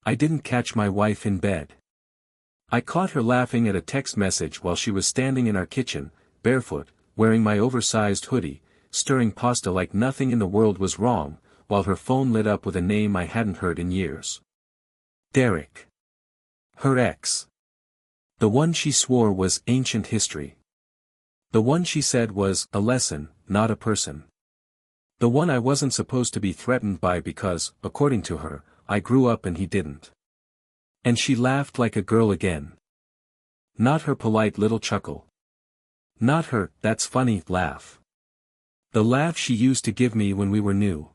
I didn't catch my wife in bed. I caught her laughing at a text message while she was standing in our kitchen, barefoot, wearing my oversized hoodie, stirring pasta like nothing in the world was wrong, while her phone lit up with a name I hadn't heard in years. Derek. Her ex. The one she swore was ancient history. The one she said was a lesson, not a person. The one I wasn't supposed to be threatened by because, according to her, I grew up and he didn't. And she laughed like a girl again. Not her polite little chuckle. Not her, that's funny, laugh. The laugh she used to give me when we were new.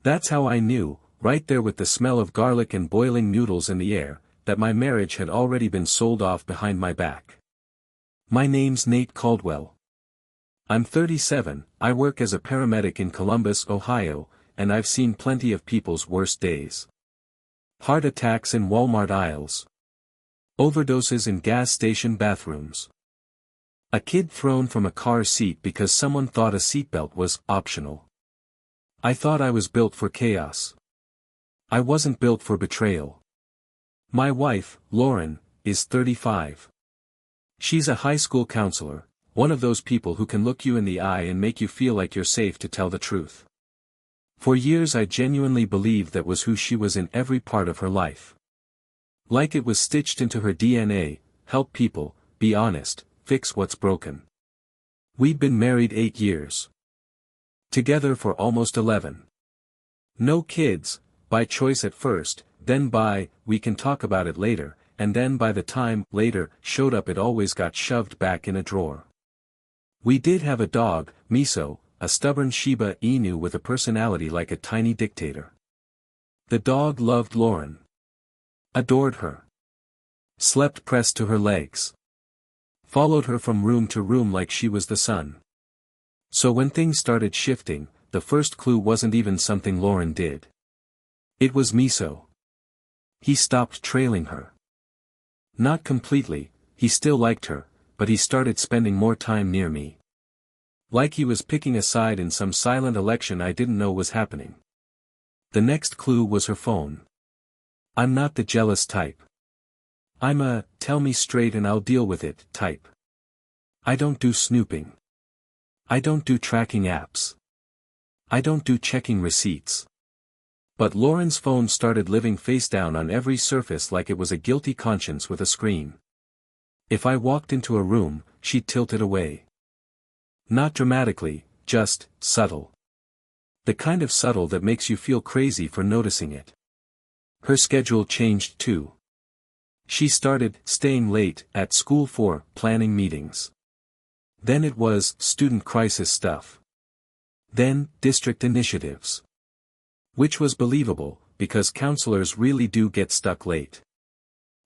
That's how I knew, right there with the smell of garlic and boiling noodles in the air, that my marriage had already been sold off behind my back. My name's Nate Caldwell. I'm 37, I work as a paramedic in Columbus, Ohio, and I've seen plenty of people's worst days. Heart attacks in Walmart aisles. Overdoses in gas station bathrooms. A kid thrown from a car seat because someone thought a seatbelt was optional. I thought I was built for chaos. I wasn't built for betrayal. My wife, Lauren, is 35. She's a high school counselor, one of those people who can look you in the eye and make you feel like you're safe to tell the truth. For years I genuinely believed that was who she was in every part of her life. Like it was stitched into her DNA, help people, be honest, fix what's broken. We'd been married 8 years. Together for almost 11. No kids, by choice at first, then by, we can talk about it later, and then by the time later showed up it always got shoved back in a drawer. We did have a dog, Miso, a stubborn Shiba Inu with a personality like a tiny dictator. The dog loved Lauren. Adored her. Slept pressed to her legs. Followed her from room to room like she was the sun. So when things started shifting, the first clue wasn't even something Lauren did. It was Miso. He stopped trailing her. Not completely, he still liked her, but he started spending more time near me. Like he was picking a side in some silent election I didn't know was happening. The next clue was her phone. I'm not the jealous type. I'm a, tell me straight and I'll deal with it, type. I don't do snooping. I don't do tracking apps. I don't do checking receipts. But Lauren's phone started living face down on every surface like it was a guilty conscience with a screen. If I walked into a room, she'd tilt it away. Not dramatically, just, subtle. The kind of subtle that makes you feel crazy for noticing it. Her schedule changed too. She started staying late at school for planning meetings. Then it was student crisis stuff. Then district initiatives. Which was believable, because counselors really do get stuck late.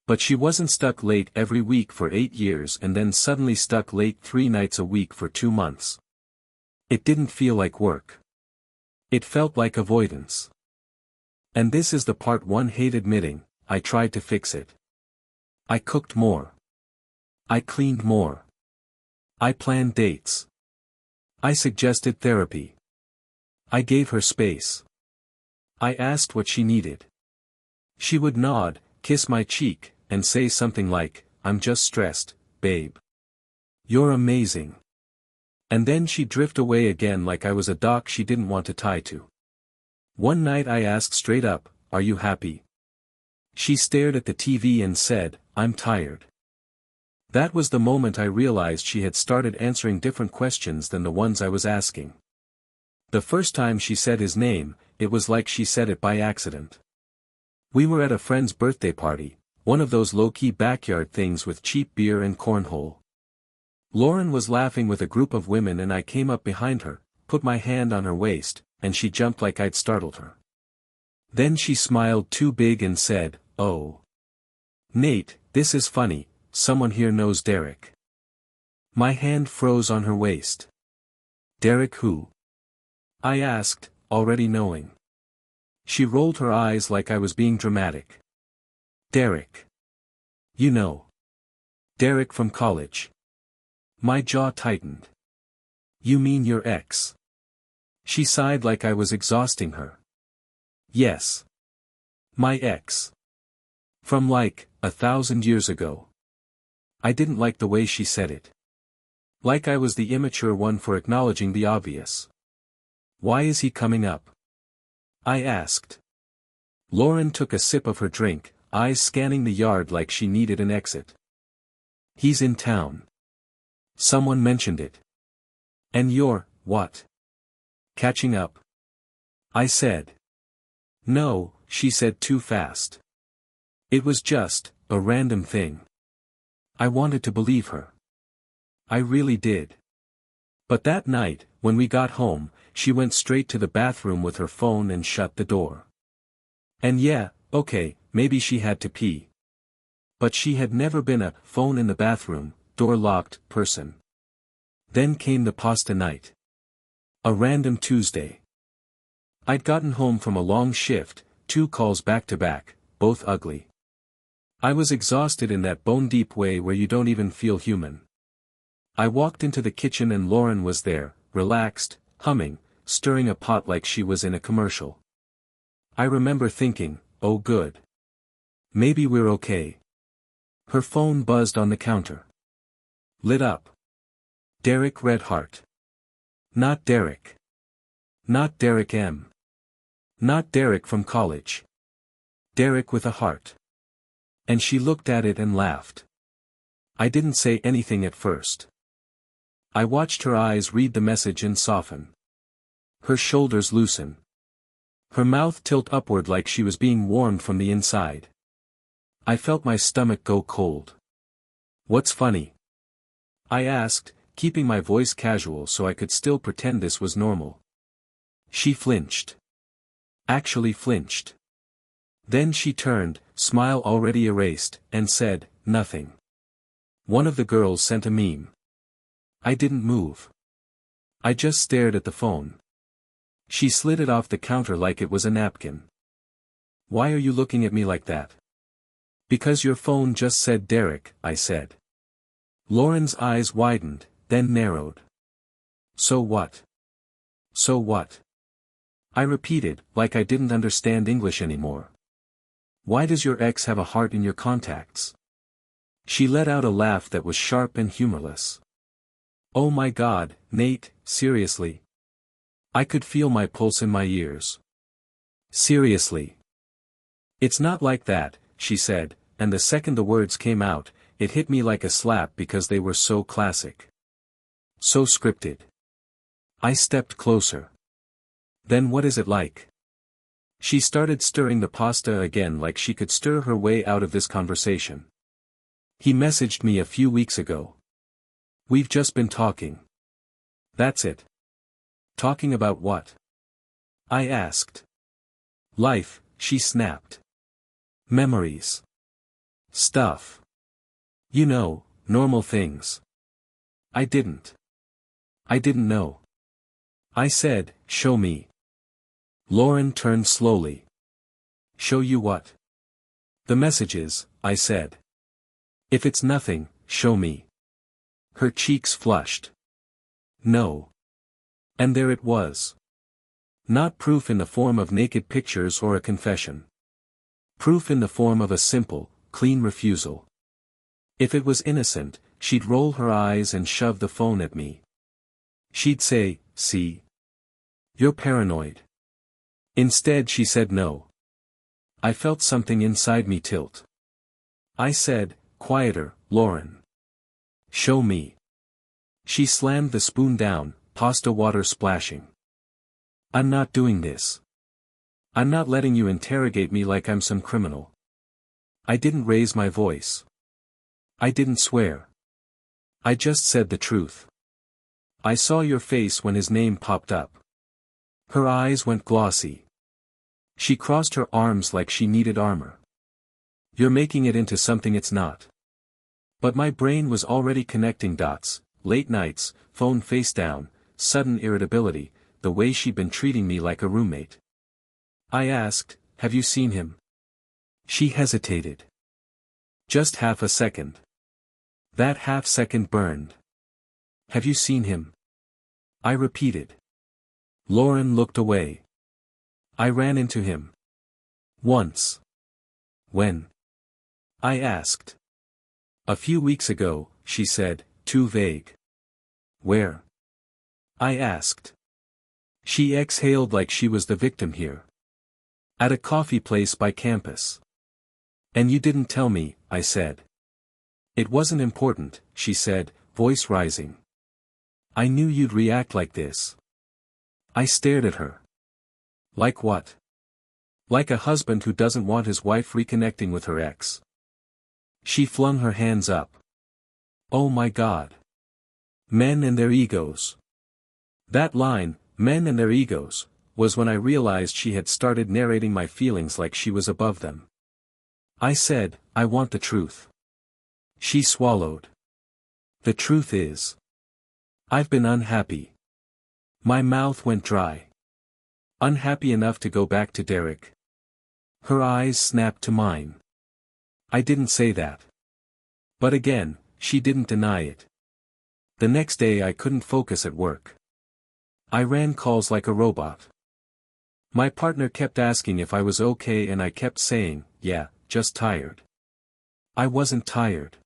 But she wasn't stuck late every week for 8 years and then suddenly stuck late 3 nights a week for 2 months. It didn't feel like work. It felt like avoidance. And this is the part one hate admitting, I tried to fix it. I cooked more. I cleaned more. I planned dates. I suggested therapy. I gave her space. I asked what she needed. She would nod, kiss my cheek, and say something like, I'm just stressed, babe. You're amazing. And then she'd drift away again like I was a dock she didn't want to tie to. One night I asked straight up, are you happy? She stared at the TV and said, I'm tired. That was the moment I realized she had started answering different questions than the ones I was asking. The first time she said his name, it was like she said it by accident. We were at a friend's birthday party, one of those low-key backyard things with cheap beer and cornhole. Lauren was laughing with a group of women and I came up behind her, put my hand on her waist, and she jumped like I'd startled her. Then she smiled too big and said, oh. Nate, this is funny, someone here knows Derek. My hand froze on her waist. Derek who? I asked, already knowing. She rolled her eyes like I was being dramatic. Derek. You know. Derek from college. My jaw tightened. You mean your ex? She sighed like I was exhausting her. Yes. My ex. From like, 1,000 years ago. I didn't like the way she said it. Like I was the immature one for acknowledging the obvious. Why is he coming up? I asked. Lauren took a sip of her drink, eyes scanning the yard like she needed an exit. He's in town. Someone mentioned it. And you're, what? Catching up? I said. No, she said too fast. It was just, a random thing. I wanted to believe her. I really did. But that night, when we got home, she went straight to the bathroom with her phone and shut the door. And yeah, okay, maybe she had to pee. But she had never been a phone in the bathroom, door locked person. Then came the pasta night. A random Tuesday. I'd gotten home from a long shift, 2 calls back to back, both ugly. I was exhausted in that bone-deep way where you don't even feel human. I walked into the kitchen and Lauren was there, relaxed, humming, stirring a pot like she was in a commercial. I remember thinking, oh good. Maybe we're okay. Her phone buzzed on the counter. Lit up. Derek Redheart. Not Derek. Not Derek M. Not Derek from college. Derek with a heart. And she looked at it and laughed. I didn't say anything at first. I watched her eyes read the message and soften. Her shoulders loosen. Her mouth tilt upward like she was being warmed from the inside. I felt my stomach go cold. What's funny? I asked, keeping my voice casual so I could still pretend this was normal. She flinched. Actually flinched. Then she turned, smile already erased, and said, nothing. One of the girls sent a meme. I didn't move. I just stared at the phone. She slid it off the counter like it was a napkin. Why are you looking at me like that? Because your phone just said Derek, I said. Lauren's eyes widened, then narrowed. So what? So what? I repeated, like I didn't understand English anymore. Why does your ex have a heart in your contacts? She let out a laugh that was sharp and humorless. Oh my God, Nate, seriously? I could feel my pulse in my ears. Seriously. It's not like that, she said, and the second the words came out, it hit me like a slap because they were so classic. So scripted. I stepped closer. Then what is it like? She started stirring the pasta again like she could stir her way out of this conversation. He messaged me a few weeks ago. We've just been talking. That's it. Talking about what? I asked. Life, she snapped. Memories. Stuff. You know, normal things. I didn't know. I said, show me. Lauren turned slowly. Show you what? The messages, I said. If it's nothing, show me. Her cheeks flushed. No. And there it was. Not proof in the form of naked pictures or a confession. Proof in the form of a simple, clean refusal. If it was innocent, she'd roll her eyes and shove the phone at me. She'd say, see? You're paranoid. Instead she said no. I felt something inside me tilt. I said, quieter, Lauren. Show me. She slammed the spoon down, pasta water splashing. I'm not doing this. I'm not letting you interrogate me like I'm some criminal. I didn't raise my voice. I didn't swear. I just said the truth. I saw your face when his name popped up. Her eyes went glossy. She crossed her arms like she needed armor. You're making it into something it's not. But my brain was already connecting dots, late nights, phone face down, sudden irritability, the way she'd been treating me like a roommate. I asked, have you seen him? She hesitated. Just half a second. That half second burned. Have you seen him? I repeated. Lauren looked away. I ran into him. Once. When? I asked. A few weeks ago, she said, too vague. Where? I asked. She exhaled like she was the victim here. At a coffee place by campus. And you didn't tell me, I said. It wasn't important, she said, voice rising. I knew you'd react like this. I stared at her. Like what? Like a husband who doesn't want his wife reconnecting with her ex. She flung her hands up. Oh my God. Men and their egos. That line, men and their egos, was when I realized she had started narrating my feelings like she was above them. I said, I want the truth. She swallowed. The truth is, I've been unhappy. My mouth went dry. Unhappy enough to go back to Derek. Her eyes snapped to mine. I didn't say that. But again, she didn't deny it. The next day I couldn't focus at work. I ran calls like a robot. My partner kept asking if I was okay and I kept saying, yeah, just tired. I wasn't tired.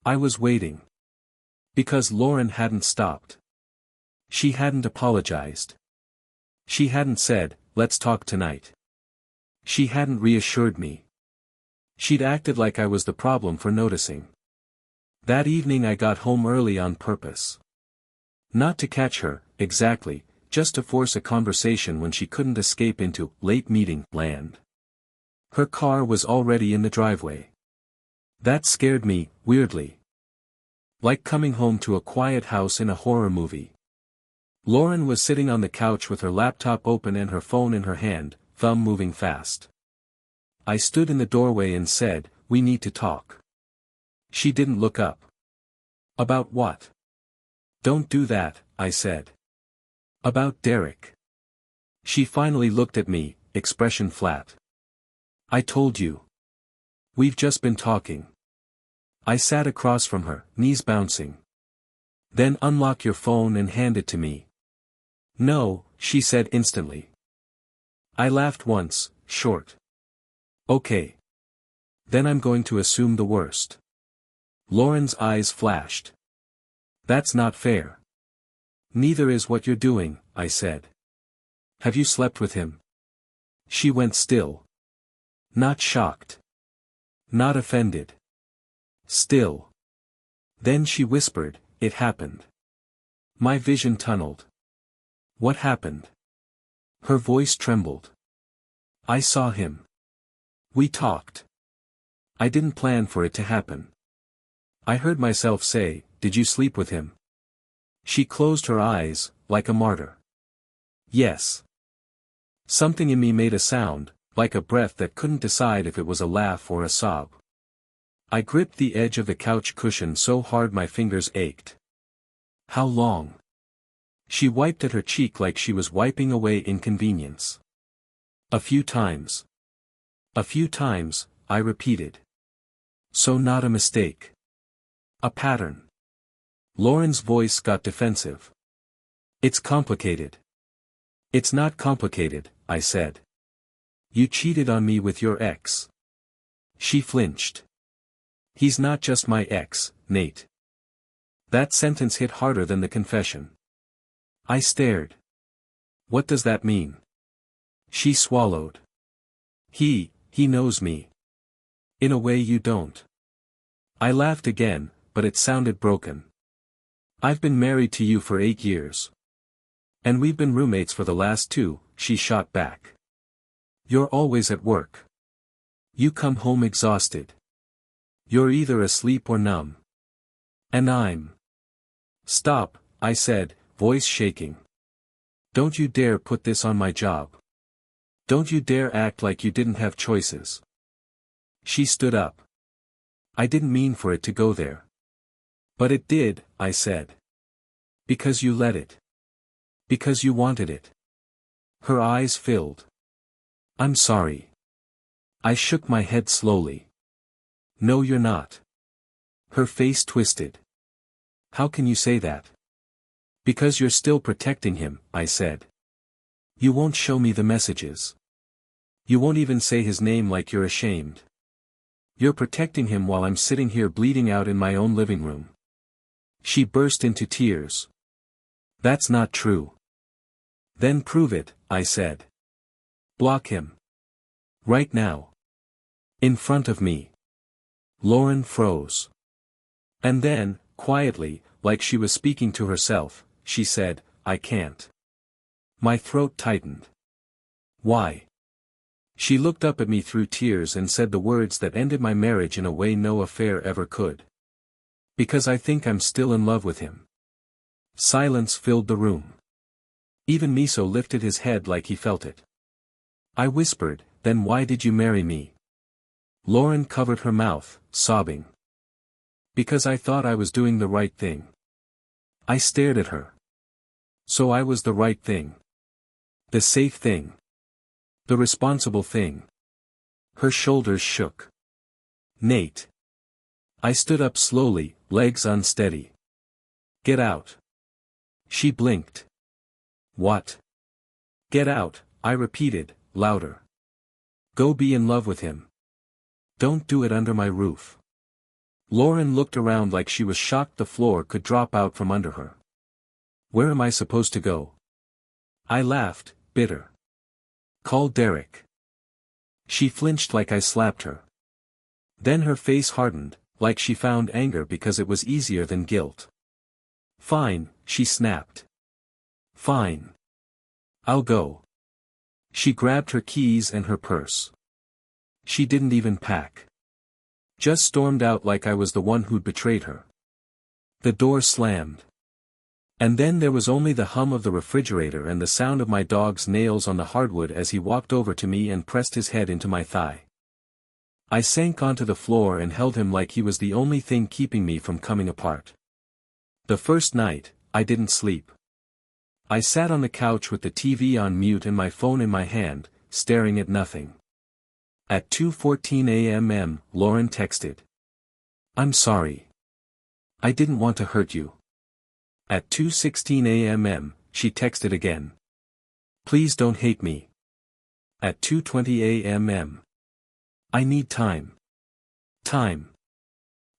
I was waiting. Because Lauren hadn't stopped. She hadn't apologized. She hadn't said, let's talk tonight. She hadn't reassured me. She'd acted like I was the problem for noticing. That evening I got home early on purpose. Not to catch her, exactly, just to force a conversation when she couldn't escape into late meeting land. Her car was already in the driveway. That scared me, weirdly. Like coming home to a quiet house in a horror movie. Lauren was sitting on the couch with her laptop open and her phone in her hand, thumb moving fast. I stood in the doorway and said, we need to talk. She didn't look up. About what? Don't do that, I said. About Derek. She finally looked at me, expression flat. I told you. We've just been talking. I sat across from her, knees bouncing. Then unlock your phone and hand it to me. No, she said instantly. I laughed once, short. Okay. Then I'm going to assume the worst. Lauren's eyes flashed. That's not fair. Neither is what you're doing, I said. Have you slept with him? She went still. Not shocked. Not offended. Still. Then she whispered, it happened. My vision tunneled. What happened? Her voice trembled. I saw him. We talked. I didn't plan for it to happen. I heard myself say, did you sleep with him? She closed her eyes, like a martyr. Yes. Something in me made a sound, like a breath that couldn't decide if it was a laugh or a sob. I gripped the edge of the couch cushion so hard my fingers ached. How long? She wiped at her cheek like she was wiping away inconvenience. A few times. A few times, I repeated. So not a mistake. A pattern. Lauren's voice got defensive. It's complicated. It's not complicated, I said. You cheated on me with your ex. She flinched. He's not just my ex, Nate. That sentence hit harder than the confession. I stared. What does that mean? She swallowed. He knows me. In a way you don't. I laughed again, but it sounded broken. I've been married to you for 8 years. And we've been roommates for the last 2, she shot back. You're always at work. You come home exhausted. You're either asleep or numb. And I'm. Stop, I said, voice shaking. Don't you dare put this on my job. Don't you dare act like you didn't have choices. She stood up. I didn't mean for it to go there. But it did, I said. Because you let it. Because you wanted it. Her eyes filled. I'm sorry. I shook my head slowly. No, you're not. Her face twisted. How can you say that? Because you're still protecting him, I said. You won't show me the messages. You won't even say his name like you're ashamed. You're protecting him while I'm sitting here bleeding out in my own living room. She burst into tears. That's not true. Then prove it, I said. Block him. Right now. In front of me. Lauren froze. And then, quietly, like she was speaking to herself, she said, I can't. My throat tightened. Why? She looked up at me through tears and said the words that ended my marriage in a way no affair ever could. Because I think I'm still in love with him. Silence filled the room. Even Miso lifted his head like he felt it. I whispered, then why did you marry me? Lauren covered her mouth, sobbing. Because I thought I was doing the right thing. I stared at her. So I was the right thing. The safe thing. The responsible thing. Her shoulders shook. Nate. I stood up slowly, legs unsteady. Get out. She blinked. What? Get out, I repeated, louder. Go be in love with him. Don't do it under my roof. Lauren looked around like she was shocked the floor could drop out from under her. Where am I supposed to go? I laughed, bitter. Call Derek. She flinched like I slapped her. Then her face hardened, like she found anger because it was easier than guilt. Fine, she snapped. Fine. I'll go. She grabbed her keys and her purse. She didn't even pack. Just stormed out like I was the one who'd betrayed her. The door slammed. And then there was only the hum of the refrigerator and the sound of my dog's nails on the hardwood as he walked over to me and pressed his head into my thigh. I sank onto the floor and held him like he was the only thing keeping me from coming apart. The first night, I didn't sleep. I sat on the couch with the TV on mute and my phone in my hand, staring at nothing. At 2:14 a.m., Lauren texted. I'm sorry. I didn't want to hurt you. At 2:16 a.m., she texted again. Please don't hate me. At 2:20 a.m. I need time. Time.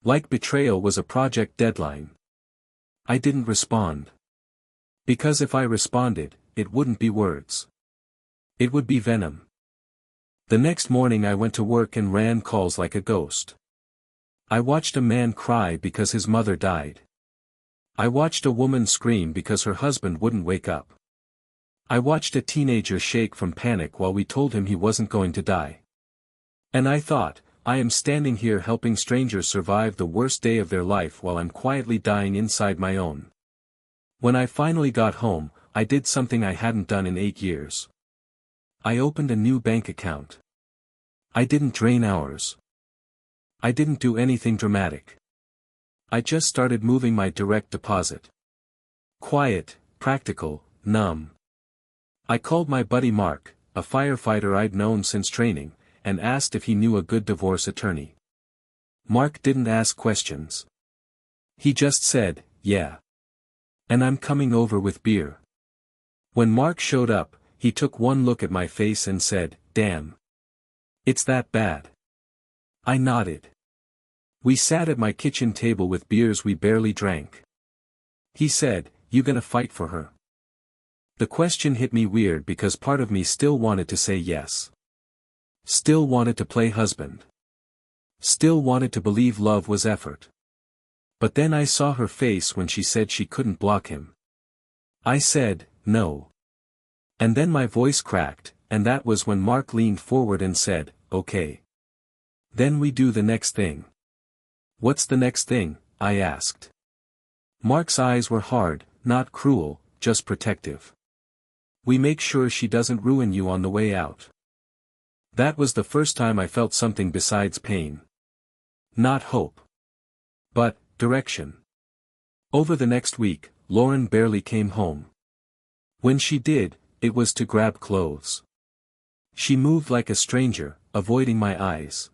Like betrayal was a project deadline. I didn't respond. Because if I responded, it wouldn't be words. It would be venom. The next morning I went to work and ran calls like a ghost. I watched a man cry because his mother died. I watched a woman scream because her husband wouldn't wake up. I watched a teenager shake from panic while we told him he wasn't going to die. And I thought, I am standing here helping strangers survive the worst day of their life while I'm quietly dying inside my own. When I finally got home, I did something I hadn't done in 8 years. I opened a new bank account. I didn't drain ours. I didn't do anything dramatic. I just started moving my direct deposit. Quiet, practical, numb. I called my buddy Mark, a firefighter I'd known since training, and asked if he knew a good divorce attorney. Mark didn't ask questions. He just said, yeah. And I'm coming over with beer. When Mark showed up, he took one look at my face and said, damn. It's that bad. I nodded. We sat at my kitchen table with beers we barely drank. He said, you gonna fight for her? The question hit me weird because part of me still wanted to say yes. Still wanted to play husband. Still wanted to believe love was effort. But then I saw her face when she said she couldn't block him. I said, no. And then my voice cracked, and that was when Mark leaned forward and said, okay. Then we do the next thing. What's the next thing? I asked. Mark's eyes were hard, not cruel, just protective. We make sure she doesn't ruin you on the way out. That was the first time I felt something besides pain. Not hope. But, direction. Over the next week, Lauren barely came home. When she did, it was to grab clothes. She moved like a stranger, avoiding my eyes.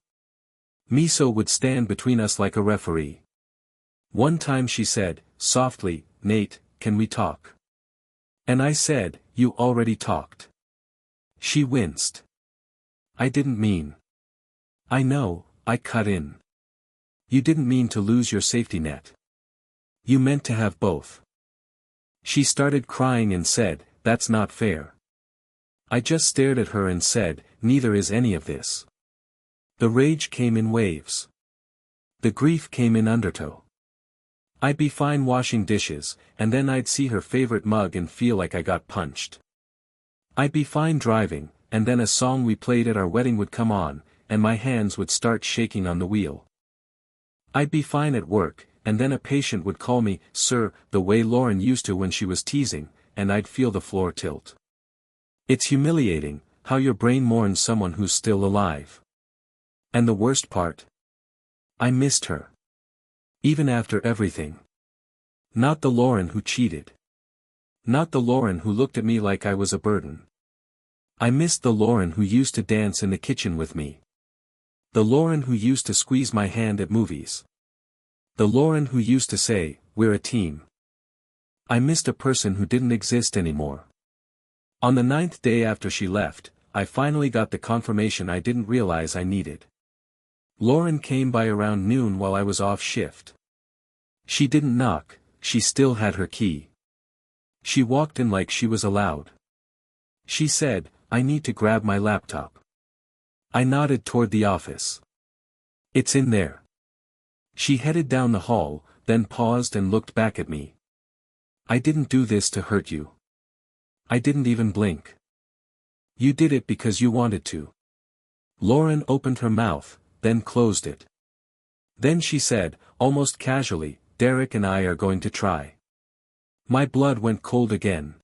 Miso would stand between us like a referee. One time she said, softly, Nate, can we talk? And I said, you already talked. She winced. I didn't mean. I know, I cut in. You didn't mean to lose your safety net. You meant to have both. She started crying and said, "That's not fair." I just stared at her and said, "Neither is any of this." The rage came in waves. The grief came in undertow. I'd be fine washing dishes, and then I'd see her favorite mug and feel like I got punched. I'd be fine driving, and then a song we played at our wedding would come on, and my hands would start shaking on the wheel. I'd be fine at work, and then a patient would call me, "Sir," the way Lauren used to when she was teasing, and I'd feel the floor tilt. It's humiliating, how your brain mourns someone who's still alive. And the worst part? I missed her. Even after everything. Not the Lauren who cheated. Not the Lauren who looked at me like I was a burden. I missed the Lauren who used to dance in the kitchen with me. The Lauren who used to squeeze my hand at movies. The Lauren who used to say, "We're a team." I missed a person who didn't exist anymore. On the 9th day after she left, I finally got the confirmation I didn't realize I needed. Lauren came by around noon while I was off shift. She didn't knock, she still had her key. She walked in like she was allowed. She said, "I need to grab my laptop." I nodded toward the office. "It's in there." She headed down the hall, then paused and looked back at me. "I didn't do this to hurt you. I didn't even blink. You did it because you wanted to." Lauren opened her mouth, then closed it. Then she said, almost casually, "Derek and I are going to try." My blood went cold again.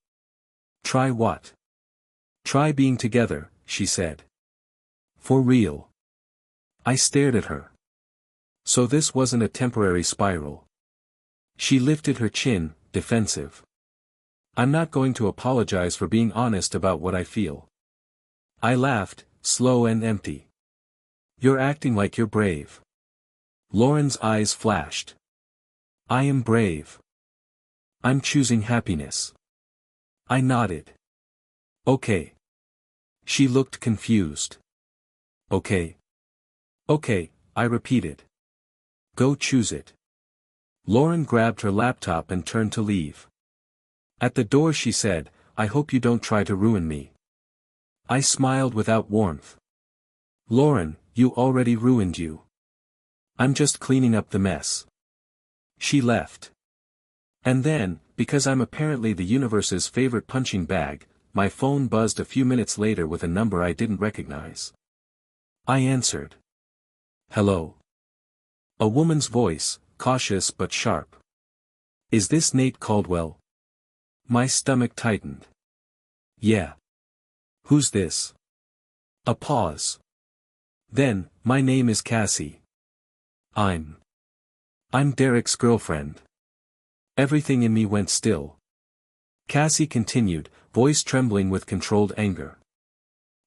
"Try what?" "Try being together," she said. "For real?" I stared at her. So this wasn't a temporary spiral. She lifted her chin, defensive. "I'm not going to apologize for being honest about what I feel." I laughed, slow and empty. "You're acting like you're brave." Lauren's eyes flashed. "I am brave. I'm choosing happiness." I nodded. "Okay." She looked confused. "Okay." "Okay," I repeated. "Go choose it." Lauren grabbed her laptop and turned to leave. At the door she said, "I hope you don't try to ruin me." I smiled without warmth. "Lauren, you already ruined you. I'm just cleaning up the mess." She left. And then, because I'm apparently the universe's favorite punching bag, my phone buzzed a few minutes later with a number I didn't recognize. I answered. "Hello." A woman's voice, cautious but sharp. "Is this Nate Caldwell?" My stomach tightened. "Yeah." "Who's this?" A pause. Then, "My name is Cassie. I'm Derek's girlfriend." Everything in me went still. Cassie continued, voice trembling with controlled anger.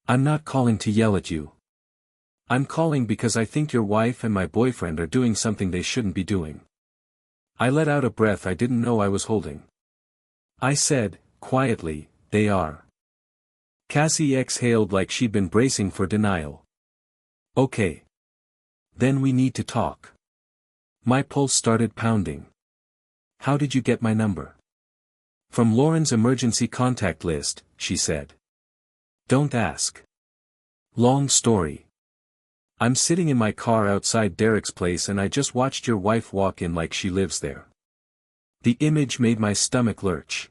"I'm not calling to yell at you. I'm calling because I think your wife and my boyfriend are doing something they shouldn't be doing." I let out a breath I didn't know I was holding. I said, quietly, "They are." Cassie exhaled like she'd been bracing for denial. "Okay. Then we need to talk." My pulse started pounding. "How did you get my number?" "From Lauren's emergency contact list," she said. "Don't ask." "Long story. I'm sitting in my car outside Derek's place and I just watched your wife walk in like she lives there." The image made my stomach lurch.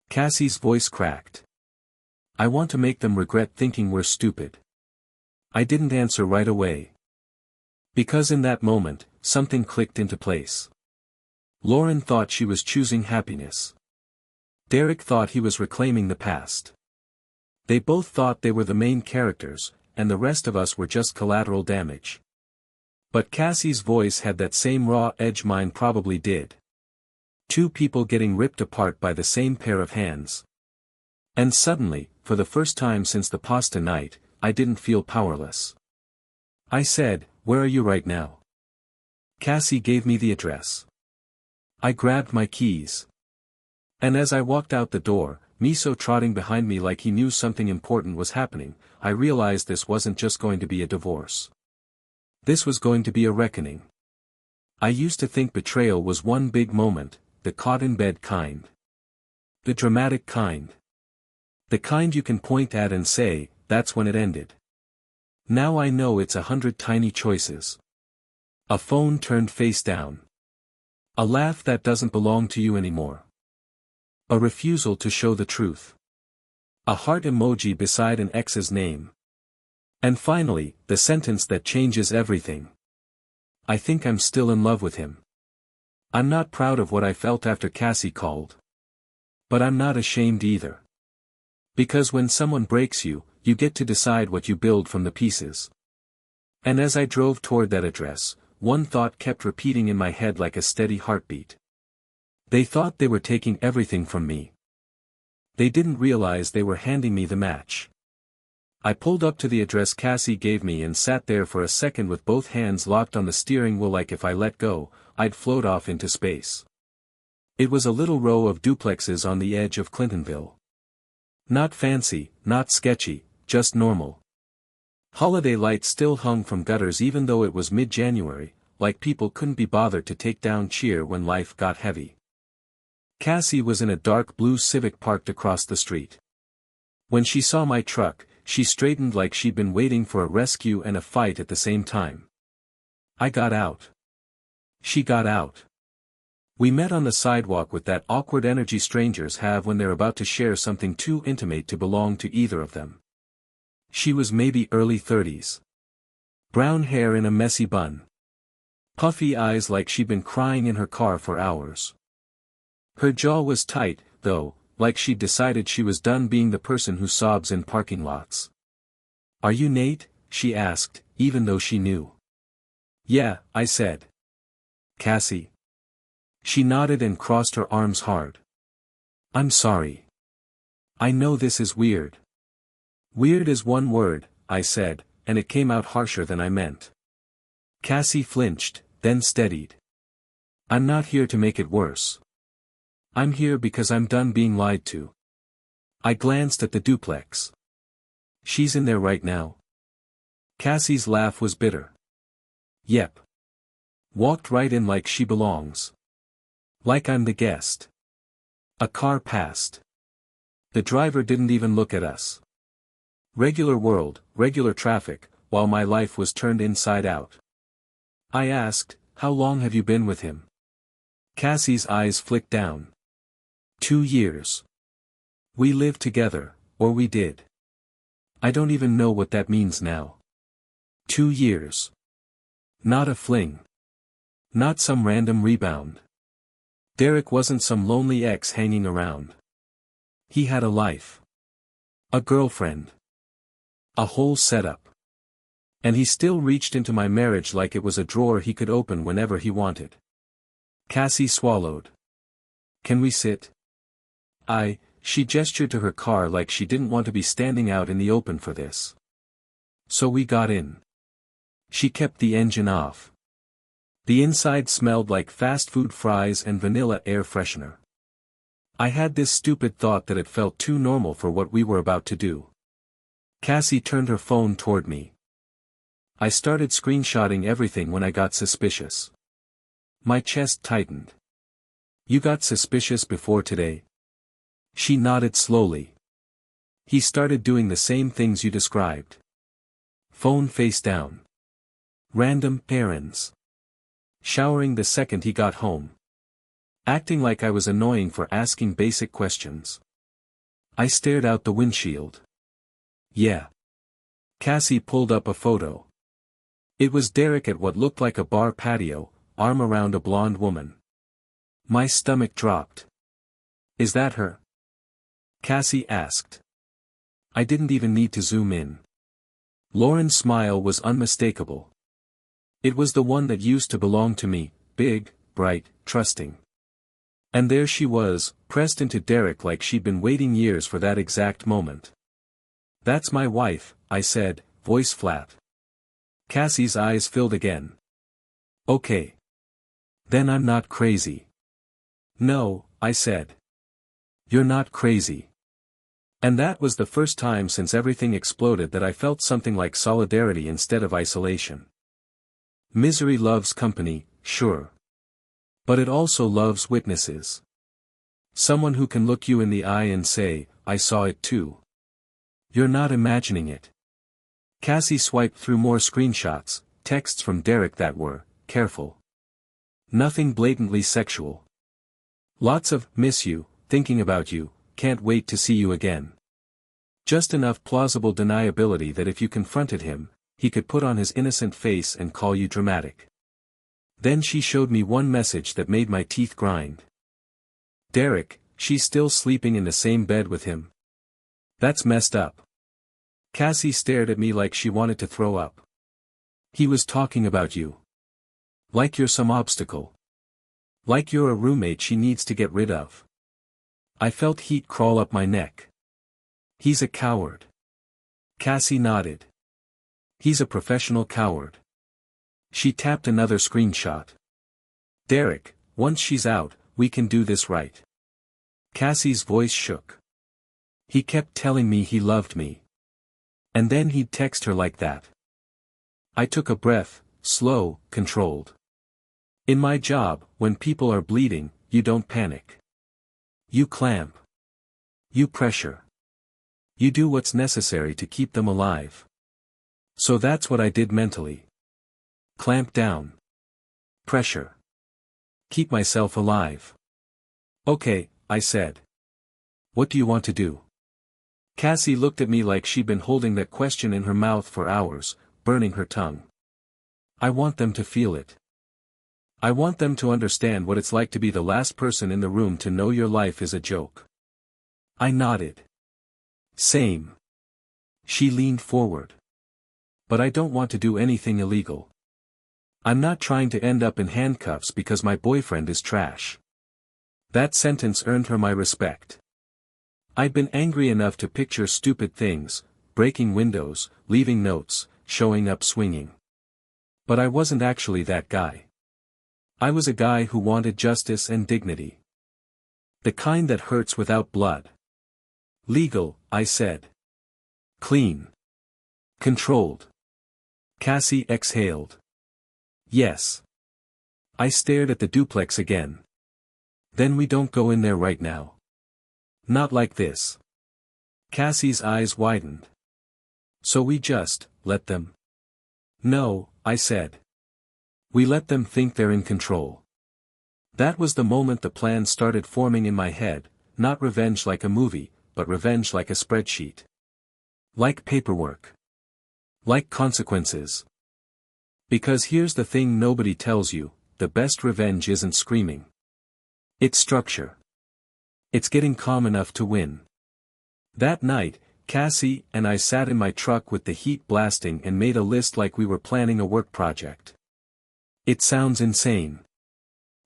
Cassie's voice cracked. "I want to make them regret thinking we're stupid." I didn't answer right away. Because in that moment, something clicked into place. Lauren thought she was choosing happiness. Derek thought he was reclaiming the past. They both thought they were the main characters, and the rest of us were just collateral damage. But Cassie's voice had that same raw edge mine probably did. Two people getting ripped apart by the same pair of hands. And suddenly, for the first time since the pasta night, I didn't feel powerless. I said, "Where are you right now?" Cassie gave me the address. I grabbed my keys. And as I walked out the door, Miso trotting behind me like he knew something important was happening, I realized this wasn't just going to be a divorce. This was going to be a reckoning. I used to think betrayal was one big moment, the caught-in-bed kind. The dramatic kind. The kind you can point at and say, that's when it ended. Now I know it's 100 tiny choices. A phone turned face down. A laugh that doesn't belong to you anymore. A refusal to show the truth. A heart emoji beside an ex's name. And finally, the sentence that changes everything. I think I'm still in love with him. I'm not proud of what I felt after Cassie called. But I'm not ashamed either. Because when someone breaks you, you get to decide what you build from the pieces. And as I drove toward that address, one thought kept repeating in my head like a steady heartbeat. They thought they were taking everything from me. They didn't realize they were handing me the match. I pulled up to the address Cassie gave me and sat there for a second with both hands locked on the steering wheel, like if I let go, I'd float off into space. It was a little row of duplexes on the edge of Clintonville. Not fancy, not sketchy, just normal. Holiday lights still hung from gutters even though it was mid-January, like people couldn't be bothered to take down cheer when life got heavy. Cassie was in a dark blue Civic parked across the street. When she saw my truck, she straightened like she'd been waiting for a rescue and a fight at the same time. I got out. She got out. We met on the sidewalk with that awkward energy strangers have when they're about to share something too intimate to belong to either of them. She was maybe early 30s. Brown hair in a messy bun. Puffy eyes like she'd been crying in her car for hours. Her jaw was tight, though, like she'd decided she was done being the person who sobs in parking lots. "Are you Nate?" she asked, even though she knew. "Yeah," I said. "Cassie?" She nodded and crossed her arms hard. "I'm sorry. I know this is weird." "Weird is one word," I said, and it came out harsher than I meant. Cassie flinched, then steadied. "I'm not here to make it worse. I'm here because I'm done being lied to." I glanced at the duplex. "She's in there right now?" Cassie's laugh was bitter. "Yep. Walked right in like she belongs. Like I'm the guest." A car passed. The driver didn't even look at us. Regular world, regular traffic, while my life was turned inside out. I asked, "How long have you been with him?" Cassie's eyes flicked down. 2 years. We lived together, or we did. I don't even know what that means now. 2 years. Not a fling. Not some random rebound. Derek wasn't some lonely ex hanging around. He had a life. A girlfriend. A whole setup. And he still reached into my marriage like it was a drawer he could open whenever he wanted. Cassie swallowed. "Can we sit?" She gestured to her car like she didn't want to be standing out in the open for this. So we got in. She kept the engine off. The inside smelled like fast food fries and vanilla air freshener. I had this stupid thought that it felt too normal for what we were about to do. Cassie turned her phone toward me. I started screenshotting everything when I got suspicious. My chest tightened. "You got suspicious before today?" She nodded slowly. "He started doing the same things you described. Phone face down. Random errands. Showering the second he got home. Acting like I was annoying for asking basic questions." I stared out the windshield. "Yeah." Cassie pulled up a photo. It was Derek at what looked like a bar patio, arm around a blonde woman. My stomach dropped. "Is that her?" Cassie asked. I didn't even need to zoom in. Lauren's smile was unmistakable. It was the one that used to belong to me, big, bright, trusting. And there she was, pressed into Derek like she'd been waiting years for that exact moment. "That's my wife," I said, voice flat. Cassie's eyes filled again. "Okay. Then I'm not crazy." "No," I said. "You're not crazy." And that was the first time since everything exploded that I felt something like solidarity instead of isolation. Misery loves company, sure. But it also loves witnesses. Someone who can look you in the eye and say, I saw it too. You're not imagining it. Cassie swiped through more screenshots, texts from Derek that were, careful. Nothing blatantly sexual. Lots of, miss you, thinking about you, can't wait to see you again. Just enough plausible deniability that if you confronted him, he could put on his innocent face and call you dramatic. Then she showed me one message that made my teeth grind. Derek, she's still sleeping in the same bed with him. That's messed up. Cassie stared at me like she wanted to throw up. He was talking about you. Like you're some obstacle. Like you're a roommate she needs to get rid of. I felt heat crawl up my neck. He's a coward. Cassie nodded. He's a professional coward. She tapped another screenshot. Derek, once she's out, we can do this right. Cassie's voice shook. He kept telling me he loved me. And then he'd text her like that. I took a breath, slow, controlled. In my job, when people are bleeding, you don't panic. You clamp. You pressure. You do what's necessary to keep them alive. So that's what I did mentally. Clamp down. Pressure. Keep myself alive. Okay, I said. What do you want to do? Cassie looked at me like she'd been holding that question in her mouth for hours, burning her tongue. I want them to feel it. I want them to understand what it's like to be the last person in the room to know your life is a joke. I nodded. Same. She leaned forward. But I don't want to do anything illegal. I'm not trying to end up in handcuffs because my boyfriend is trash. That sentence earned her my respect. I'd been angry enough to picture stupid things, breaking windows, leaving notes, showing up swinging. But I wasn't actually that guy. I was a guy who wanted justice and dignity. The kind that hurts without blood. Legal, I said. Clean. Controlled. Cassie exhaled. Yes. I stared at the duplex again. Then we don't go in there right now. Not like this. Cassie's eyes widened. So we just, let them? No, I said. We let them think they're in control. That was the moment the plan started forming in my head, not revenge like a movie, but revenge like a spreadsheet. Like paperwork. Like consequences. Because here's the thing nobody tells you, the best revenge isn't screaming. It's structure. It's getting calm enough to win. That night, Cassie and I sat in my truck with the heat blasting and made a list like we were planning a work project. It sounds insane.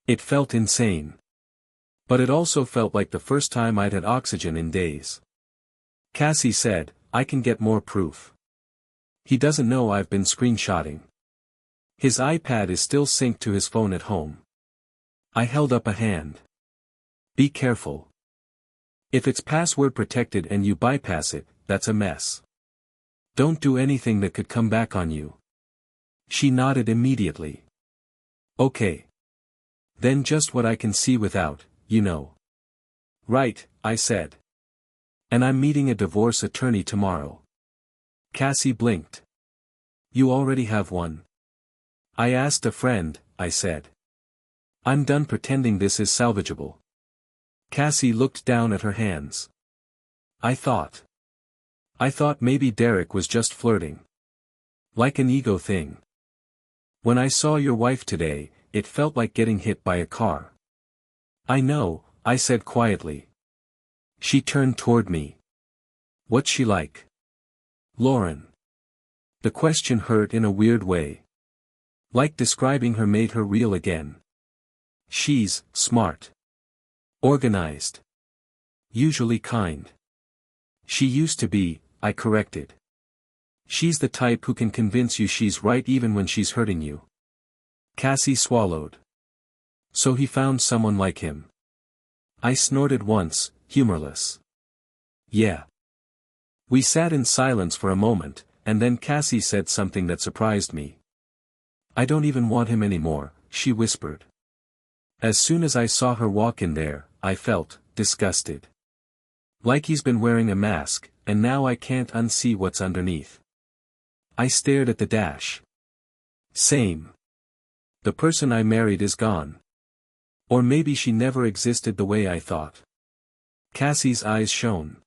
It felt insane. But it also felt like the first time I'd had oxygen in days. Cassie said, I can get more proof. He doesn't know I've been screenshotting. His iPad is still synced to his phone at home. I held up a hand. Be careful. If it's password protected and you bypass it, that's a mess. Don't do anything that could come back on you. She nodded immediately. Okay. Then just what I can see without, you know. Right, I said. And I'm meeting a divorce attorney tomorrow. Cassie blinked. You already have one. I asked a friend, I said. I'm done pretending this is salvageable. Cassie looked down at her hands. I thought maybe Derek was just flirting. Like an ego thing. When I saw your wife today, it felt like getting hit by a car. I know, I said quietly. She turned toward me. What's she like? Lauren. The question hurt in a weird way. Like describing her made her real again. She's smart. Organized. Usually kind. She used to be, I corrected. She's the type who can convince you she's right even when she's hurting you. Cassie swallowed. So he found someone like him. I snorted once, humorless. Yeah. We sat in silence for a moment, and then Cassie said something that surprised me. I don't even want him anymore, she whispered. As soon as I saw her walk in there, I felt disgusted. Like he's been wearing a mask, and now I can't unsee what's underneath. I stared at the dash. Same. The person I married is gone. Or maybe she never existed the way I thought. Cassie's eyes shone.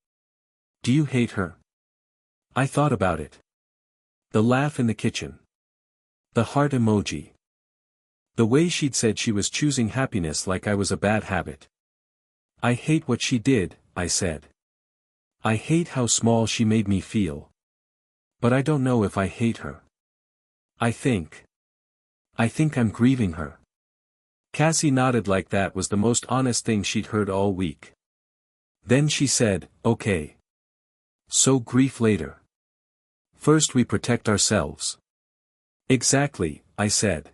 Do you hate her? I thought about it. The laugh in the kitchen. The heart emoji. The way she'd said she was choosing happiness like I was a bad habit. I hate what she did, I said. I hate how small she made me feel. But I don't know if I hate her. I think I'm grieving her. Cassie nodded like that was the most honest thing she'd heard all week. Then she said, okay. So grief later. First we protect ourselves. Exactly, I said.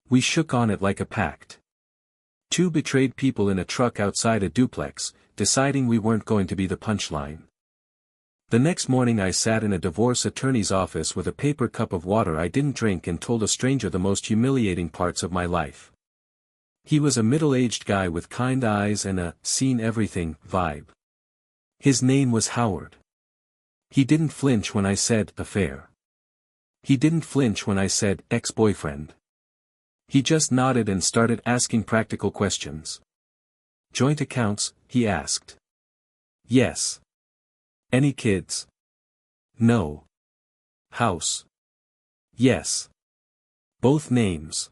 We shook on it like a pact. Two betrayed people in a truck outside a duplex, deciding we weren't going to be the punchline. The next morning I sat in a divorce attorney's office with a paper cup of water I didn't drink and told a stranger the most humiliating parts of my life. He was a middle-aged guy with kind eyes and a seen everything vibe. His name was Howard. He didn't flinch when I said affair. He didn't flinch when I said ex-boyfriend. He just nodded and started asking practical questions. Joint accounts, he asked. Yes. Any kids? No. House? Yes. Both names.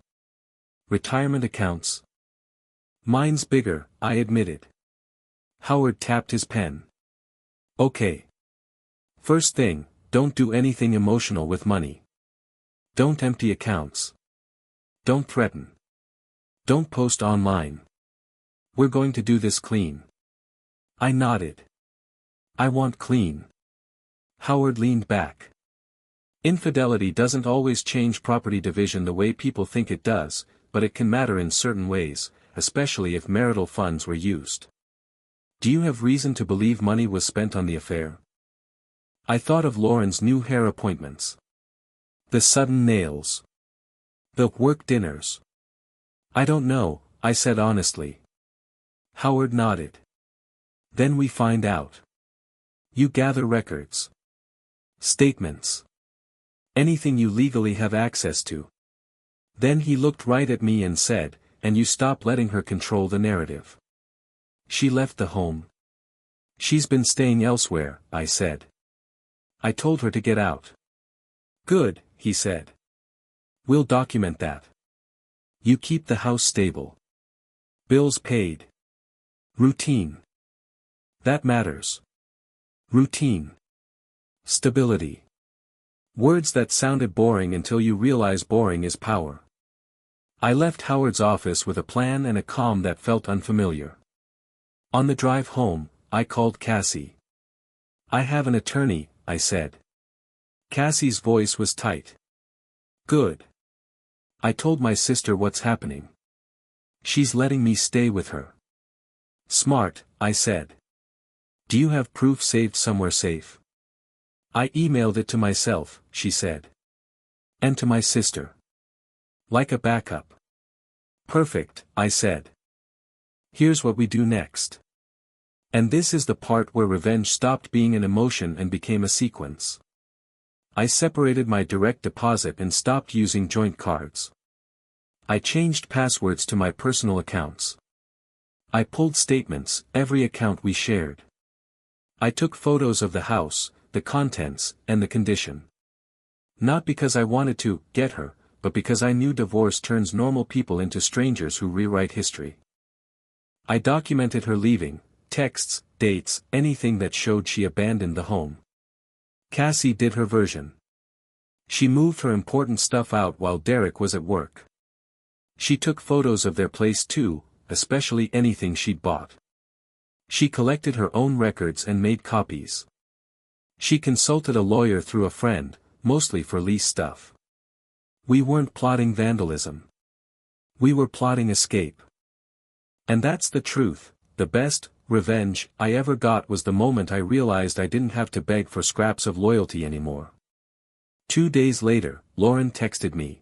Retirement accounts? Mine's bigger, I admitted. Howard tapped his pen. Okay. First thing, don't do anything emotional with money. Don't empty accounts. Don't threaten. Don't post online. We're going to do this clean. I nodded. I want clean. Howard leaned back. Infidelity doesn't always change property division the way people think it does, but it can matter in certain ways, especially if marital funds were used. Do you have reason to believe money was spent on the affair? I thought of Lauren's new hair appointments. The sudden nails. The work dinners. I don't know, I said honestly. Howard nodded. Then we find out. You gather records. Statements. Anything you legally have access to. Then he looked right at me and said, and you stop letting her control the narrative. She left the home. She's been staying elsewhere, I said. I told her to get out. Good, he said. We'll document that. You keep the house stable. Bills paid. Routine. That matters. Routine. Stability. Words that sounded boring until you realize boring is power. I left Howard's office with a plan and a calm that felt unfamiliar. On the drive home, I called Cassie. I have an attorney, I said. Cassie's voice was tight. Good. I told my sister what's happening. She's letting me stay with her. Smart, I said. Do you have proof saved somewhere safe? I emailed it to myself, she said. And to my sister. Like a backup. Perfect, I said. Here's what we do next. And this is the part where revenge stopped being an emotion and became a sequence. I separated my direct deposit and stopped using joint cards. I changed passwords to my personal accounts. I pulled statements, every account we shared. I took photos of the house, the contents, and the condition. Not because I wanted to get her, but because I knew divorce turns normal people into strangers who rewrite history. I documented her leaving, texts, dates, anything that showed she abandoned the home. Cassie did her version. She moved her important stuff out while Derek was at work. She took photos of their place too, especially anything she'd bought. She collected her own records and made copies. She consulted a lawyer through a friend, mostly for lease stuff. We weren't plotting vandalism. We were plotting escape. And that's the truth, the best revenge I ever got was the moment I realized I didn't have to beg for scraps of loyalty anymore. 2 days later, Lauren texted me.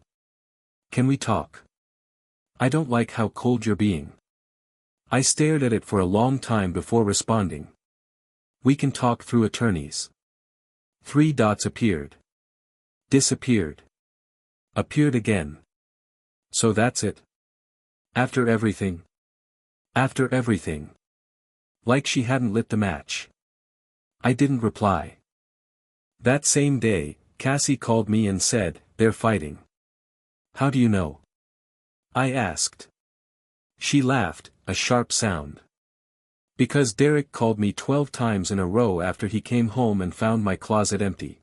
Can we talk? I don't like how cold you're being. I stared at it for a long time before responding. We can talk through attorneys. 3 dots appeared. Disappeared. Appeared again. So that's it? After everything? After everything. Like she hadn't lit the match. I didn't reply. That same day, Cassie called me and said, "They're fighting." "How do you know?" I asked. She laughed, a sharp sound. "Because Derek called me 12 times in a row after he came home and found my closet empty.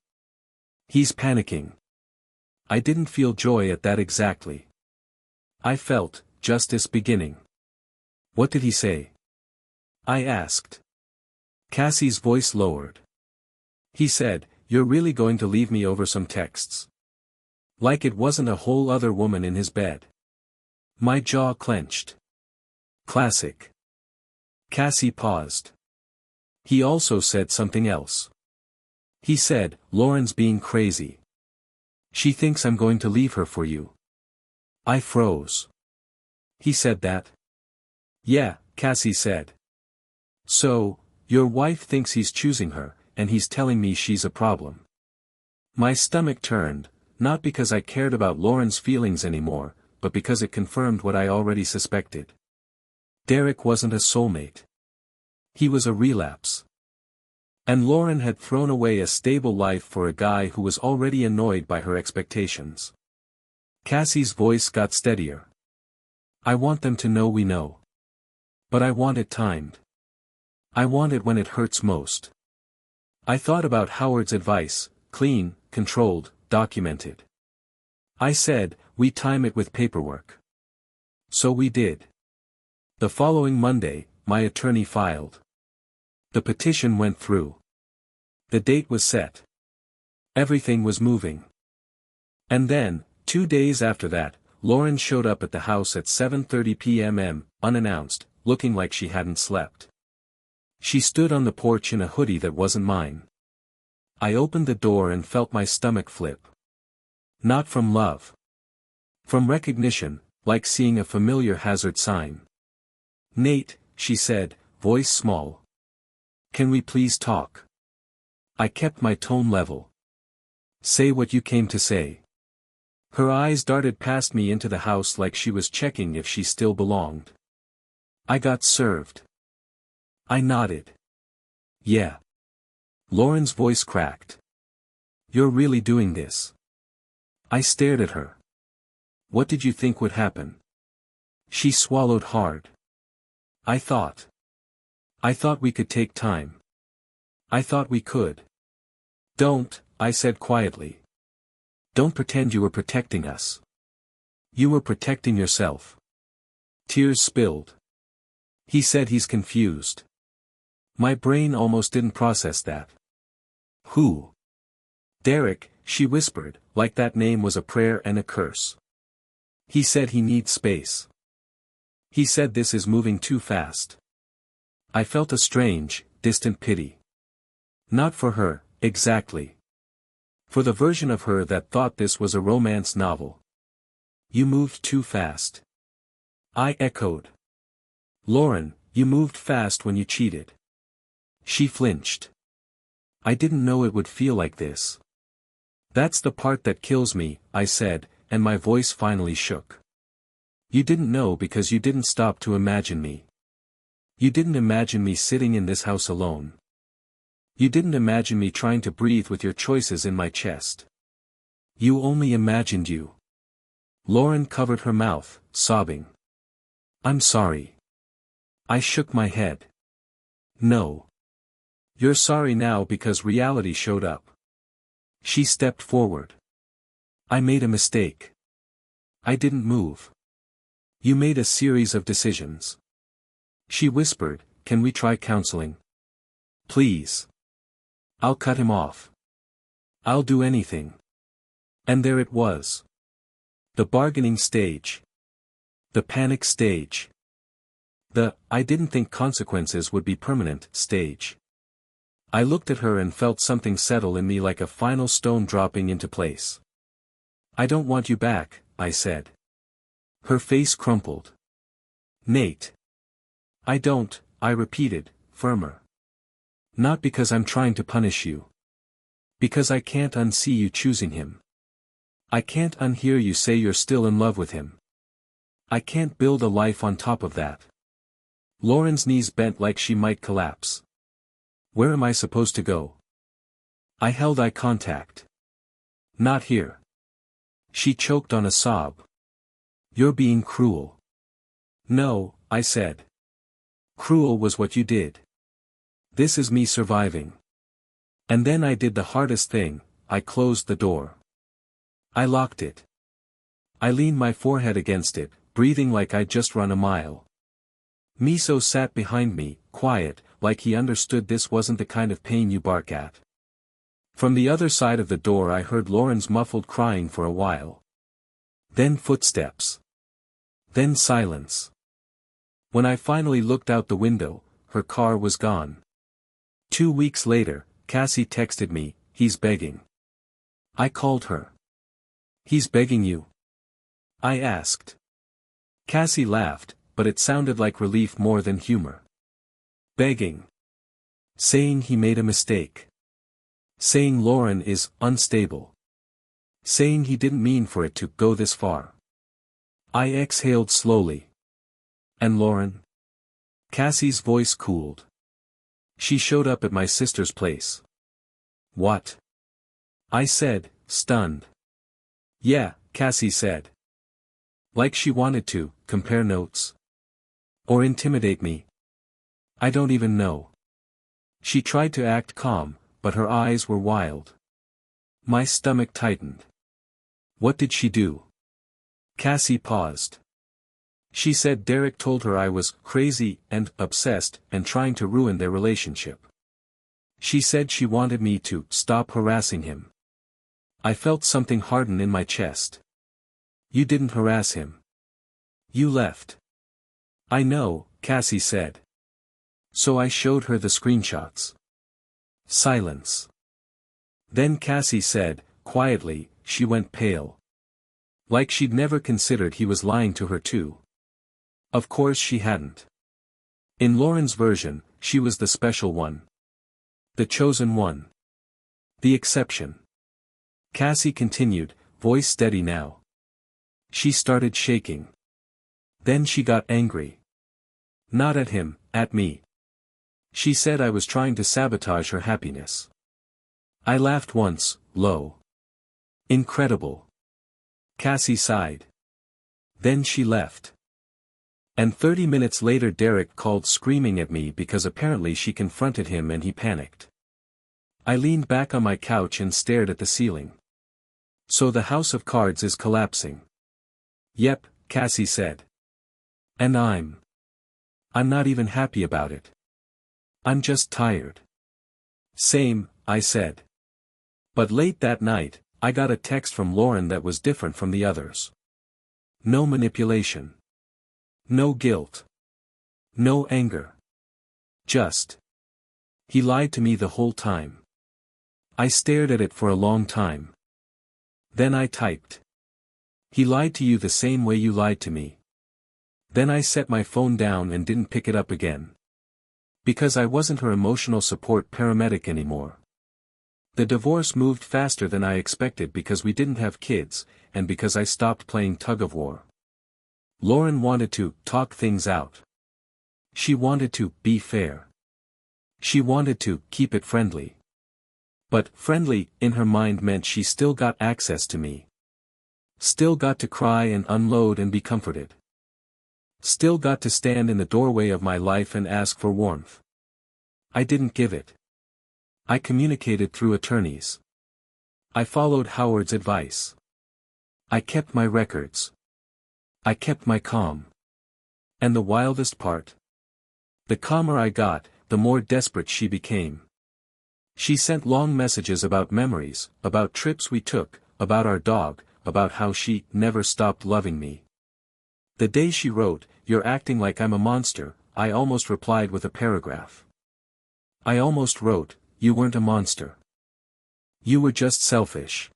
He's panicking." I didn't feel joy at that exactly. I felt justice beginning. "What did he say?" I asked. Cassie's voice lowered. "He said, 'You're really going to leave me over some texts?' Like it wasn't a whole other woman in his bed." My jaw clenched. Classic. Cassie paused. "He also said something else. He said, 'Lauren's being crazy. She thinks I'm going to leave her for you.'" I froze. "He said that?" "Yeah," Cassie said. "So, your wife thinks he's choosing her, and he's telling me she's a problem." My stomach turned, not because I cared about Lauren's feelings anymore, but because it confirmed what I already suspected. Derek wasn't a soulmate. He was a relapse. And Lauren had thrown away a stable life for a guy who was already annoyed by her expectations. Cassie's voice got steadier. "I want them to know we know. But I want it timed. I want it when it hurts most." I thought about Howard's advice: clean, controlled, documented. I said, "We time it with paperwork." So we did. The following Monday, my attorney filed. The petition went through. The date was set. Everything was moving. And then, 2 days after that, Lauren showed up at the house at 7:30 p.m. unannounced, looking like she hadn't slept. She stood on the porch in a hoodie that wasn't mine. I opened the door and felt my stomach flip. Not from love. From recognition, like seeing a familiar hazard sign. "Nate," she said, voice small. "Can we please talk?" I kept my tone level. "Say what you came to say." Her eyes darted past me into the house like she was checking if she still belonged. "I got served." I nodded. "Yeah." Lauren's voice cracked. "You're really doing this?" I stared at her. "What did you think would happen?" She swallowed hard. I thought we could take time. I thought we could." "Don't," I said quietly. "Don't pretend you were protecting us. You were protecting yourself." Tears spilled. "He said he's confused." My brain almost didn't process that. "Who?" "Derek," she whispered, like that name was a prayer and a curse. "He said he needs space. He said this is moving too fast." I felt a strange, distant pity. Not for her, exactly. For the version of her that thought this was a romance novel. "You moved too fast." I echoed. "Lauren, you moved fast when you cheated." She flinched. "I didn't know it would feel like this." "That's the part that kills me," I said, and my voice finally shook. "You didn't know because you didn't stop to imagine me. You didn't imagine me sitting in this house alone. You didn't imagine me trying to breathe with your choices in my chest. You only imagined you." Lauren covered her mouth, sobbing. "I'm sorry." I shook my head. "No. You're sorry now because reality showed up." She stepped forward. "I made a mistake. I didn't move. You made a series of decisions." She whispered, "Can we try counseling? Please. I'll cut him off. I'll do anything." And there it was. The bargaining stage. The panic stage. The "I didn't think consequences would be permanent" stage. I looked at her and felt something settle in me like a final stone dropping into place. "I don't want you back," I said. Her face crumpled. Nate. I don't, I repeated, firmer. Not because I'm trying to punish you. Because I can't unsee you choosing him. I can't unhear you say you're still in love with him. I can't build a life on top of that. Lauren's knees bent like she might collapse. Where am I supposed to go? I held eye contact. Not here. She choked on a sob. You're being cruel. No, I said. Cruel was what you did. This is me surviving. And then I did the hardest thing, I closed the door. I locked it. I leaned my forehead against it, breathing like I'd just run a mile. Miso sat behind me, quiet, like he understood this wasn't the kind of pain you bark at. From the other side of the door I heard Lauren's muffled crying for a while. Then footsteps. Then silence. When I finally looked out the window, her car was gone. 2 weeks later, Cassie texted me, he's begging. I called her. He's begging you? I asked. Cassie laughed, but it sounded like relief more than humor. Begging. Saying he made a mistake. Saying Lauren is unstable. Saying he didn't mean for it to go this far. I exhaled slowly. And Lauren? Cassie's voice cooled. She showed up at my sister's place. What? I said, stunned. Yeah, Cassie said. Like she wanted to, compare notes. Or intimidate me. I don't even know. She tried to act calm, but her eyes were wild. My stomach tightened. What did she do? Cassie paused. She said Derek told her I was crazy and obsessed and trying to ruin their relationship. She said she wanted me to stop harassing him. I felt something harden in my chest. You didn't harass him. You left. I know, Cassie said. So I showed her the screenshots. Silence. Then Cassie said, quietly, she went pale. Like she'd never considered he was lying to her too. Of course she hadn't. In Lauren's version, she was the special one. The chosen one. The exception. Cassie continued, voice steady now. She started shaking. Then she got angry. Not at him, at me. She said I was trying to sabotage her happiness. I laughed once, low. Incredible. Cassie sighed. Then she left. And 30 minutes later Derek called screaming at me because apparently she confronted him and he panicked. I leaned back on my couch and stared at the ceiling. So the house of cards is collapsing. Yep, Cassie said. And I'm not even happy about it. I'm just tired. Same, I said. But late that night, I got a text from Lauren that was different from the others. No manipulation. No guilt. No anger. Just. He lied to me the whole time. I stared at it for a long time. Then I typed. He lied to you the same way you lied to me. Then I set my phone down and didn't pick it up again. Because I wasn't her emotional support paramedic anymore. The divorce moved faster than I expected because we didn't have kids, and because I stopped playing tug-of-war. Lauren wanted to talk things out. She wanted to be fair. She wanted to keep it friendly. But friendly, in her mind meant she still got access to me. Still got to cry and unload and be comforted. Still got to stand in the doorway of my life and ask for warmth. I didn't give it. I communicated through attorneys. I followed Howard's advice. I kept my records. I kept my calm. And the wildest part? The calmer I got, the more desperate she became. She sent long messages about memories, about trips we took, about our dog, about how she never stopped loving me. The day she wrote, "You're acting like I'm a monster," I almost replied with a paragraph. I almost wrote, "You weren't a monster. You were just selfish.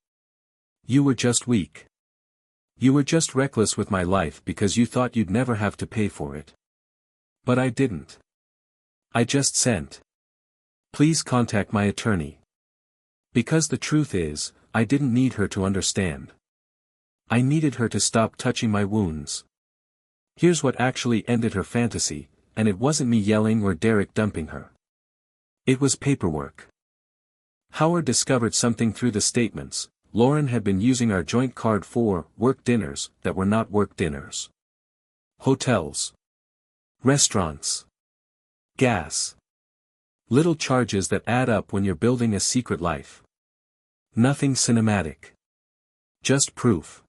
You were just weak." You were just reckless with my life because you thought you'd never have to pay for it. But I didn't. I just sent. Please contact my attorney. Because the truth is, I didn't need her to understand. I needed her to stop touching my wounds. Here's what actually ended her fantasy, and it wasn't me yelling or Derek dumping her. It was paperwork. Howard discovered something through the statements. Lauren had been using our joint card for work dinners that were not work dinners. Hotels. Restaurants. Gas. Little charges that add up when you're building a secret life. Nothing cinematic. Just proof.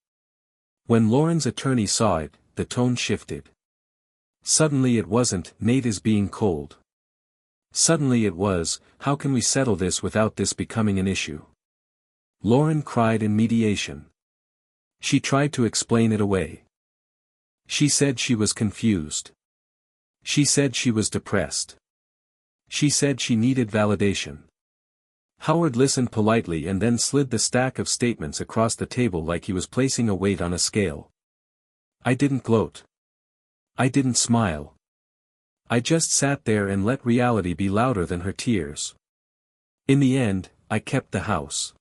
When Lauren's attorney saw it, the tone shifted. Suddenly it wasn't, Nate is being cold. Suddenly it was, how can we settle this without this becoming an issue? Lauren cried in mediation. She tried to explain it away. She said she was confused. She said she was depressed. She said she needed validation. Howard listened politely and then slid the stack of statements across the table like he was placing a weight on a scale. I didn't gloat. I didn't smile. I just sat there and let reality be louder than her tears. In the end, I kept the house.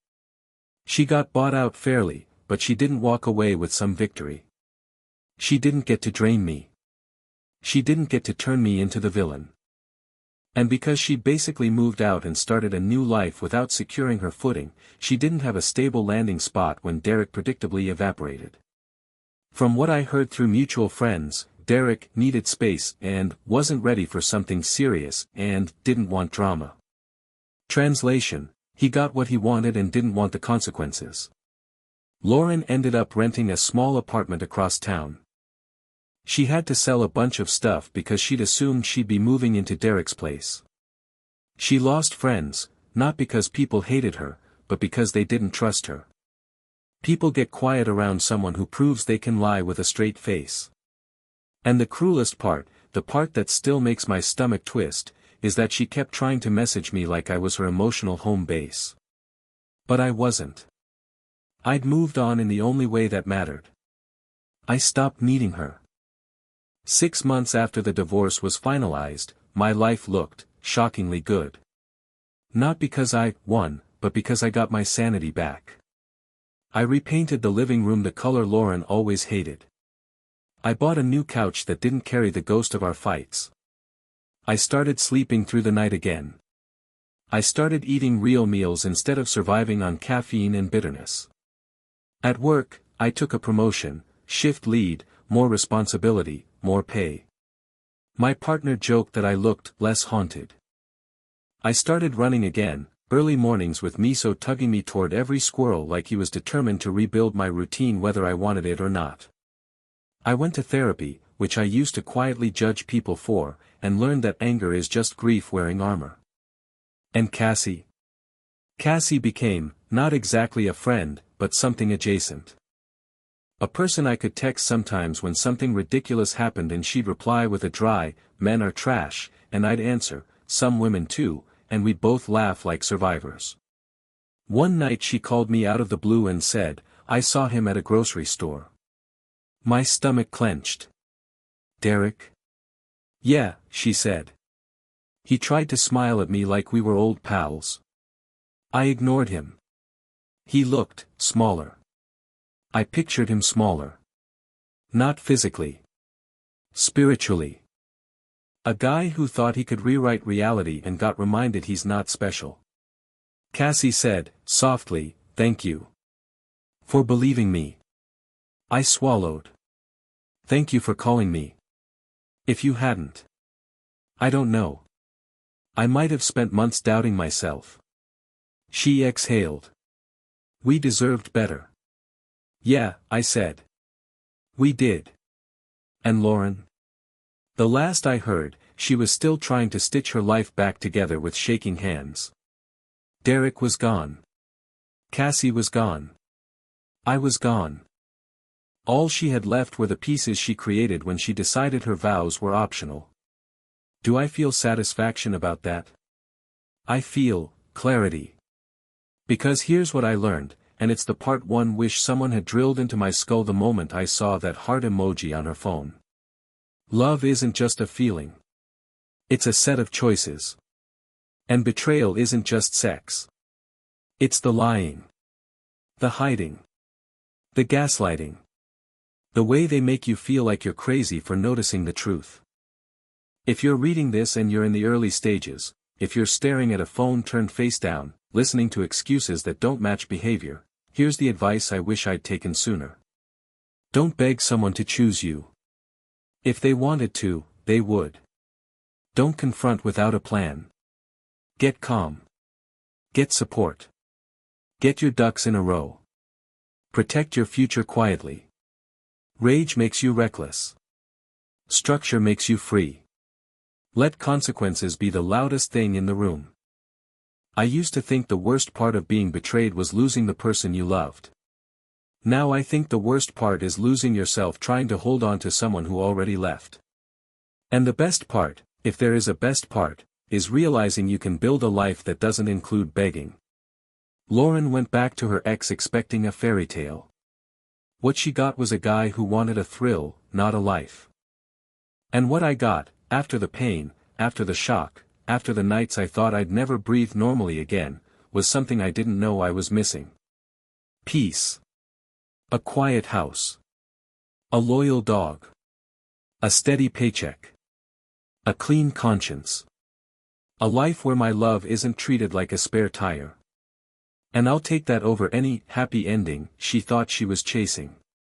She got bought out fairly, but she didn't walk away with some victory. She didn't get to drain me. She didn't get to turn me into the villain. And because she basically moved out and started a new life without securing her footing, she didn't have a stable landing spot when Derek predictably evaporated. From what I heard through mutual friends, Derek needed space and wasn't ready for something serious and didn't want drama. Translation: he got what he wanted and didn't want the consequences. Lauren ended up renting a small apartment across town. She had to sell a bunch of stuff because she'd assumed she'd be moving into Derek's place. She lost friends, not because people hated her, but because they didn't trust her. People get quiet around someone who proves they can lie with a straight face. And the cruelest part, the part that still makes my stomach twist, is that she kept trying to message me like I was her emotional home base. But I wasn't. I'd moved on in the only way that mattered. I stopped needing her. 6 months after the divorce was finalized, my life looked shockingly good. Not because I won, but because I got my sanity back. I repainted the living room the color Lauren always hated. I bought a new couch that didn't carry the ghost of our fights. I started sleeping through the night again. I started eating real meals instead of surviving on caffeine and bitterness. At work, I took a promotion, shift lead, more responsibility, more pay. My partner joked that I looked less haunted. I started running again, early mornings with Miso tugging me toward every squirrel like he was determined to rebuild my routine whether I wanted it or not. I went to therapy, which I used to quietly judge people for, and learned that anger is just grief wearing armor. And Cassie? Cassie became, not exactly a friend, but something adjacent. A person I could text sometimes when something ridiculous happened and she'd reply with a dry, "Men are trash," and I'd answer, "Some women too," and we'd both laugh like survivors. One night she called me out of the blue and said, "I saw him at a grocery store." My stomach clenched. "Derek?" "Yeah," she said. He tried to smile at me like we were old pals. I ignored him. He looked smaller. I pictured him smaller. Not physically. Spiritually. A guy who thought he could rewrite reality and got reminded he's not special. Cassie said, softly, "Thank you. For believing me." I swallowed. "Thank you for calling me. If you hadn't. I don't know. I might have spent months doubting myself." She exhaled. "We deserved better." "Yeah," I said. "We did." And Lauren? The last I heard, she was still trying to stitch her life back together with shaking hands. Derek was gone. Cassie was gone. I was gone. All she had left were the pieces she created when she decided her vows were optional. Do I feel satisfaction about that? I feel clarity. Because here's what I learned: and it's the part one wish someone had drilled into my skull the moment I saw that heart emoji on her phone. Love isn't just a feeling. It's a set of choices. And betrayal isn't just sex. It's the lying. The hiding. The gaslighting. The way they make you feel like you're crazy for noticing the truth. If you're reading this and you're in the early stages, if you're staring at a phone turned face down, listening to excuses that don't match behavior, here's the advice I wish I'd taken sooner. Don't beg someone to choose you. If they wanted to, they would. Don't confront without a plan. Get calm. Get support. Get your ducks in a row. Protect your future quietly. Rage makes you reckless. Structure makes you free. Let consequences be the loudest thing in the room. I used to think the worst part of being betrayed was losing the person you loved. Now I think the worst part is losing yourself trying to hold on to someone who already left. And the best part, if there is a best part, is realizing you can build a life that doesn't include begging. Lauren went back to her ex expecting a fairy tale. What she got was a guy who wanted a thrill, not a life. And what I got, after the pain, after the shock, after the nights I thought I'd never breathe normally again, was something I didn't know I was missing. Peace. A quiet house. A loyal dog. A steady paycheck. A clean conscience. A life where my love isn't treated like a spare tire. And I'll take that over any happy ending she thought she was chasing.